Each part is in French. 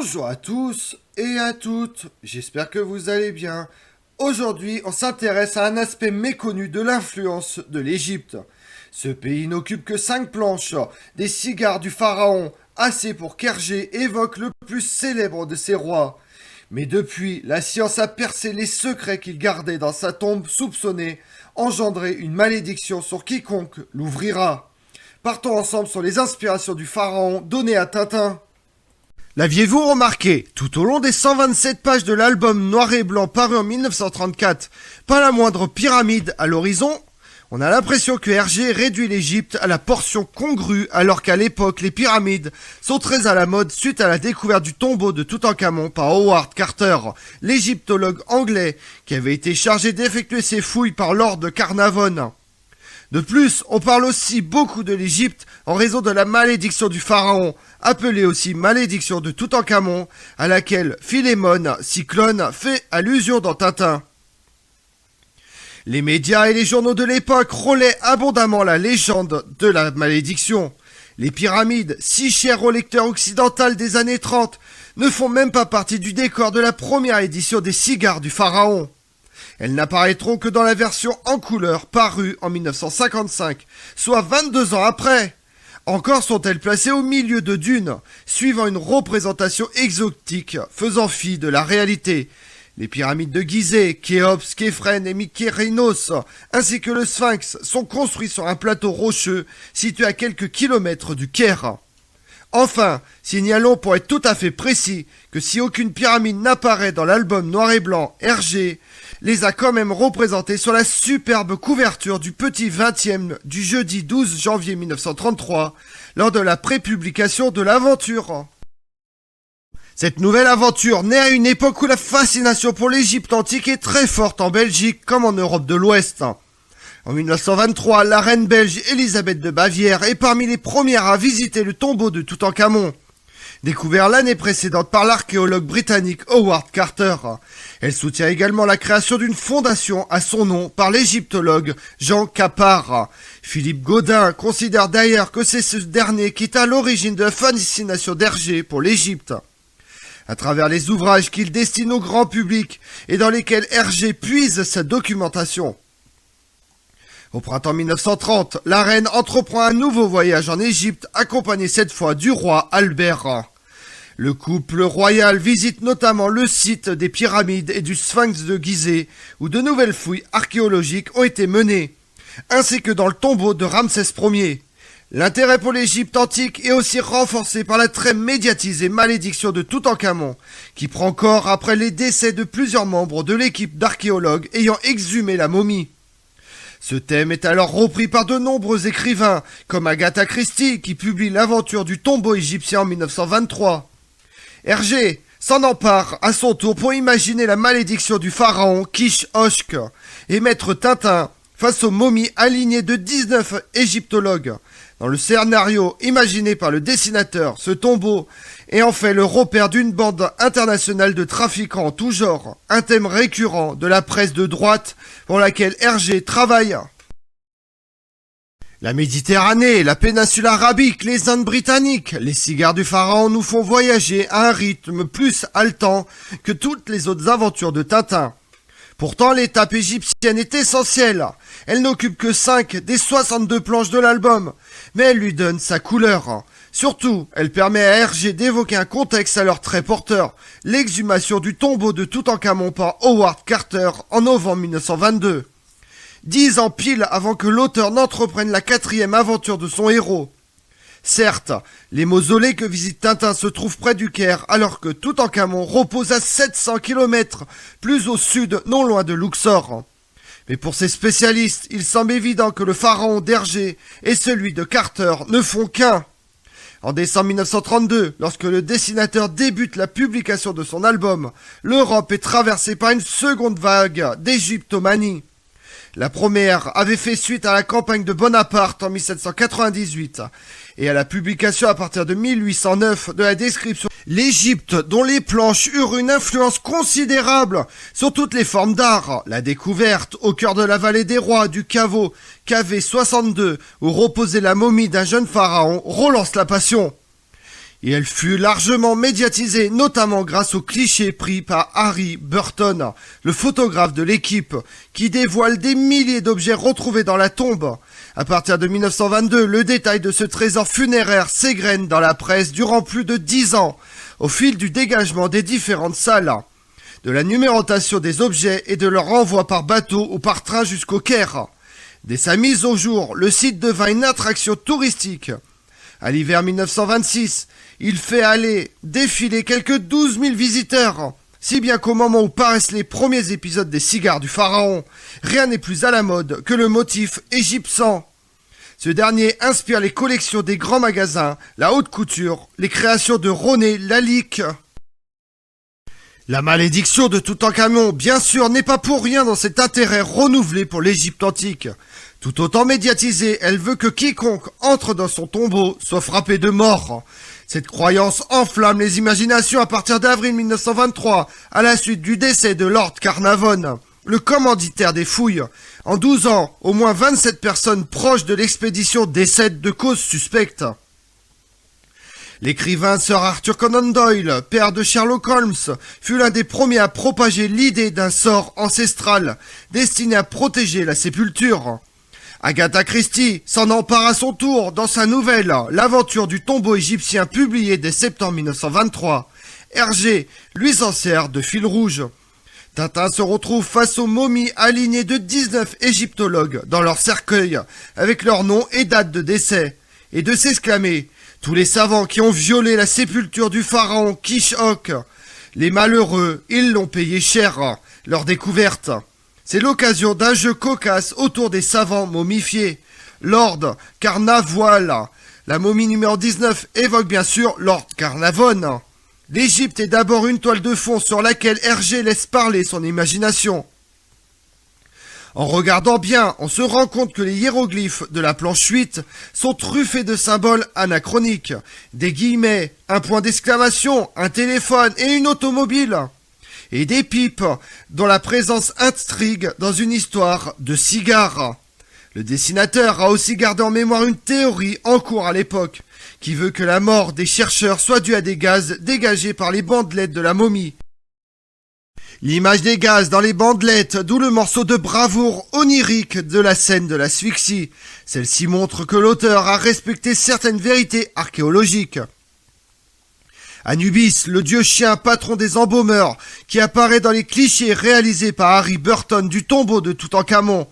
Bonjour à tous et à toutes, j'espère que vous allez bien. Aujourd'hui, on s'intéresse à un aspect méconnu de l'influence de l'Égypte. Ce pays n'occupe que 5 planches, des cigares du pharaon, assez pour qu'Hergé évoque le plus célèbre de ses rois. Mais depuis, la science a percé les secrets qu'il gardait dans sa tombe soupçonnée, engendré une malédiction sur quiconque l'ouvrira. Partons ensemble sur les inspirations du pharaon données à Tintin. L'aviez-vous remarqué, tout au long des 127 pages de l'album noir et blanc paru en 1934, pas la moindre pyramide à l'horizon? On a l'impression que Hergé réduit l'Égypte à la portion congrue alors qu'à l'époque les pyramides sont très à la mode suite à la découverte du tombeau de Toutankhamon par Howard Carter, l'égyptologue anglais qui avait été chargé d'effectuer ses fouilles par Lord Carnarvon. De plus, on parle aussi beaucoup de l'Égypte en raison de la malédiction du pharaon, appelée aussi malédiction de Toutankhamon, à laquelle Philémon, Cyclone, fait allusion dans Tintin. Les médias et les journaux de l'époque relaient abondamment la légende de la malédiction. Les pyramides, si chères au lecteur occidental des années 30, ne font même pas partie du décor de la première édition des cigares du pharaon. Elles n'apparaîtront que dans la version en couleur parue en 1955, soit 22 ans après. Encore sont-elles placées au milieu de dunes, suivant une représentation exotique faisant fi de la réalité. Les pyramides de Gizeh, Khéops, Képhren et Mykérinos, ainsi que le Sphinx, sont construits sur un plateau rocheux situé à quelques kilomètres du Caire. Enfin, signalons pour être tout à fait précis que si aucune pyramide n'apparaît dans l'album noir et blanc Hergé, les a quand même représentés sur la superbe couverture du petit 20e du jeudi 12 janvier 1933, lors de la prépublication de l'aventure. Cette nouvelle aventure naît à une époque où la fascination pour l'Égypte antique est très forte en Belgique comme en Europe de l'Ouest. En 1923, la reine belge Élisabeth de Bavière est parmi les premières à visiter le tombeau de Toutankhamon, découvert l'année précédente par l'archéologue britannique Howard Carter. Elle soutient également la création d'une fondation à son nom par l'égyptologue Jean Capart. Philippe Gaudin considère d'ailleurs que c'est ce dernier qui est à l'origine de la fascination d'Hergé pour l'Égypte. À travers les ouvrages qu'il destine au grand public et dans lesquels Hergé puise sa documentation. Au printemps 1930, la reine entreprend un nouveau voyage en Égypte, accompagnée cette fois du roi Albert. Le couple royal visite notamment le site des pyramides et du Sphinx de Gizeh, où de nouvelles fouilles archéologiques ont été menées, ainsi que dans le tombeau de Ramsès Ier. L'intérêt pour l'Égypte antique est aussi renforcé par la très médiatisée malédiction de Toutankhamon, qui prend corps après les décès de plusieurs membres de l'équipe d'archéologues ayant exhumé la momie. Ce thème est alors repris par de nombreux écrivains, comme Agatha Christie, qui publie l'aventure du tombeau égyptien en 1923. Hergé s'en empare à son tour pour imaginer la malédiction du pharaon Kish-Oshk et mettre Tintin face aux momies alignées de 19 égyptologues. Dans le scénario imaginé par le dessinateur, ce tombeau est en fait le repère d'une bande internationale de trafiquants en tout genre, un thème récurrent de la presse de droite pour laquelle Hergé travaille. La Méditerranée, la péninsule arabique, les Indes britanniques, les cigares du pharaon nous font voyager à un rythme plus haletant que toutes les autres aventures de Tintin. Pourtant, l'étape égyptienne est essentielle. Elle n'occupe que 5 des 62 planches de l'album, mais elle lui donne sa couleur. Surtout, elle permet à Hergé d'évoquer un contexte alors très porteur, l'exhumation du tombeau de Toutankhamon par Howard Carter en novembre 1922. 10 ans pile avant que l'auteur n'entreprenne la 4e aventure de son héros. Certes, les mausolées que visite Tintin se trouvent près du Caire, alors que Toutankhamon repose à 700 km plus au sud, non loin de Luxor. Mais pour ces spécialistes, il semble évident que le pharaon d'Hergé et celui de Carter ne font qu'un. En décembre 1932, lorsque le dessinateur débute la publication de son album, l'Europe est traversée par une seconde vague d'égyptomanie. La première avait fait suite à la campagne de Bonaparte en 1798 et à la publication à partir de 1809 de la description l'Égypte dont les planches eurent une influence considérable sur toutes les formes d'art. La découverte au cœur de la vallée des rois du caveau KV62 où reposait la momie d'un jeune pharaon relance la passion. et elle fut largement médiatisée, notamment grâce aux clichés pris par Harry Burton, le photographe de l'équipe, qui dévoile des milliers d'objets retrouvés dans la tombe. À partir de 1922, le détail de ce trésor funéraire s'égrène dans la presse durant plus de 10 ans, au fil du dégagement des différentes salles, de la numérotation des objets et de leur renvoi par bateau ou par train jusqu'au Caire. Dès sa mise au jour, le site devint une attraction touristique. À l'hiver 1926, il fait aller défiler quelques 12 000 visiteurs, si bien qu'au moment où paraissent les premiers épisodes des cigares du pharaon, rien n'est plus à la mode que le motif égyptien. Ce dernier inspire les collections des grands magasins, la haute couture, les créations de René Lalique. La malédiction de Toutankhamon, bien sûr, n'est pas pour rien dans cet intérêt renouvelé pour l'Égypte antique. Tout autant médiatisée, elle veut que quiconque entre dans son tombeau soit frappé de mort. Cette croyance enflamme les imaginations à partir d'avril 1923, à la suite du décès de Lord Carnarvon, le commanditaire des fouilles. En 12 ans, au moins 27 personnes proches de l'expédition décèdent de causes suspectes. L'écrivain Sir Arthur Conan Doyle, père de Sherlock Holmes, fut l'un des premiers à propager l'idée d'un sort ancestral destiné à protéger la sépulture. Agatha Christie s'en empare à son tour dans sa nouvelle L'aventure du tombeau égyptien publiée dès septembre 1923. Hergé lui s'en sert de fil rouge. Tintin se retrouve face aux momies alignées de 19 égyptologues dans leur cercueil, avec leur nom et date de décès, et de s'exclamer « Tous les savants qui ont violé la sépulture du pharaon Kishok, les malheureux, ils l'ont payé cher, leur découverte ». C'est l'occasion d'un jeu cocasse autour des savants momifiés. Lord Carnarvon, la momie numéro 19, évoque bien sûr Lord Carnarvon. L'Égypte est d'abord une toile de fond sur laquelle Hergé laisse parler son imagination. En regardant bien, on se rend compte que les hiéroglyphes de la planche 8 sont truffés de symboles anachroniques. Des guillemets, un point d'exclamation, un téléphone et une automobile. Et des pipes, dont la présence intrigue dans une histoire de cigares. Le dessinateur a aussi gardé en mémoire une théorie en cours à l'époque, qui veut que la mort des chercheurs soit due à des gaz dégagés par les bandelettes de la momie. L'image des gaz dans les bandelettes, d'où le morceau de bravoure onirique de la scène de l'asphyxie. Celle-ci montre que l'auteur a respecté certaines vérités archéologiques. Anubis, le dieu chien patron des embaumeurs, qui apparaît dans les clichés réalisés par Harry Burton du tombeau de Toutankhamon,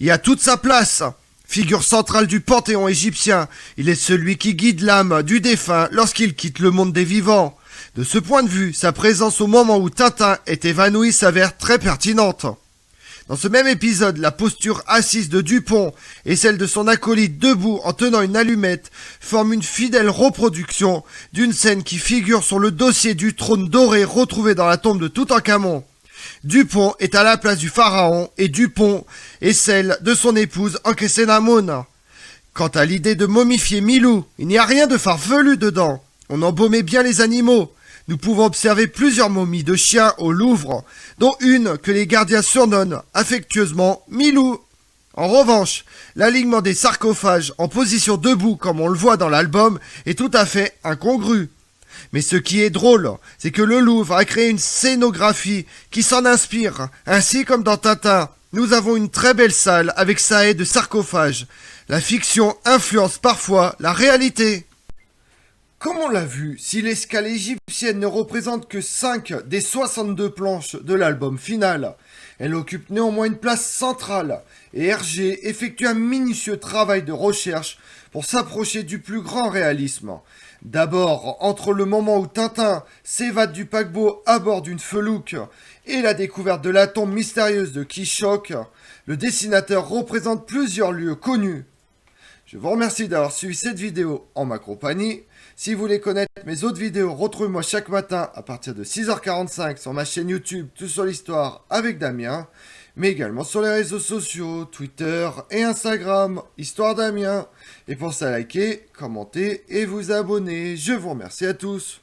y a toute sa place. Figure centrale du panthéon égyptien, il est celui qui guide l'âme du défunt lorsqu'il quitte le monde des vivants. De ce point de vue, sa présence au moment où Tintin est évanoui s'avère très pertinente. Dans ce même épisode, la posture assise de Dupont et celle de son acolyte debout en tenant une allumette forment une fidèle reproduction d'une scène qui figure sur le dossier du trône doré retrouvé dans la tombe de Toutankhamon. Dupont est à la place du pharaon et Dupont est celle de son épouse Ankhesenamun. Quant à l'idée de momifier Milou, il n'y a rien de farfelu dedans. On embaumait bien les animaux. Nous pouvons observer plusieurs momies de chiens au Louvre, dont une que les gardiens surnomment affectueusement Milou. En revanche, l'alignement des sarcophages en position debout, comme on le voit dans l'album, est tout à fait incongru. Mais ce qui est drôle, c'est que le Louvre a créé une scénographie qui s'en inspire, ainsi comme dans Tintin. Nous avons une très belle salle avec sa haie de sarcophages. La fiction influence parfois la réalité. Comme on l'a vu, si l'escale égyptienne ne représente que 5 des 62 planches de l'album final, elle occupe néanmoins une place centrale et Hergé effectue un minutieux travail de recherche pour s'approcher du plus grand réalisme. D'abord, entre le moment où Tintin s'évade du paquebot à bord d'une felouque et la découverte de la tombe mystérieuse de Kishok, le dessinateur représente plusieurs lieux connus. Je vous remercie d'avoir suivi cette vidéo en ma compagnie. Si vous voulez connaître mes autres vidéos, retrouvez-moi chaque matin à partir de 6h45 sur ma chaîne YouTube Tout sur l'Histoire avec Damien, mais également sur les réseaux sociaux, Twitter et Instagram, Histoire Damien. Et pensez à liker, commenter et vous abonner. Je vous remercie à tous.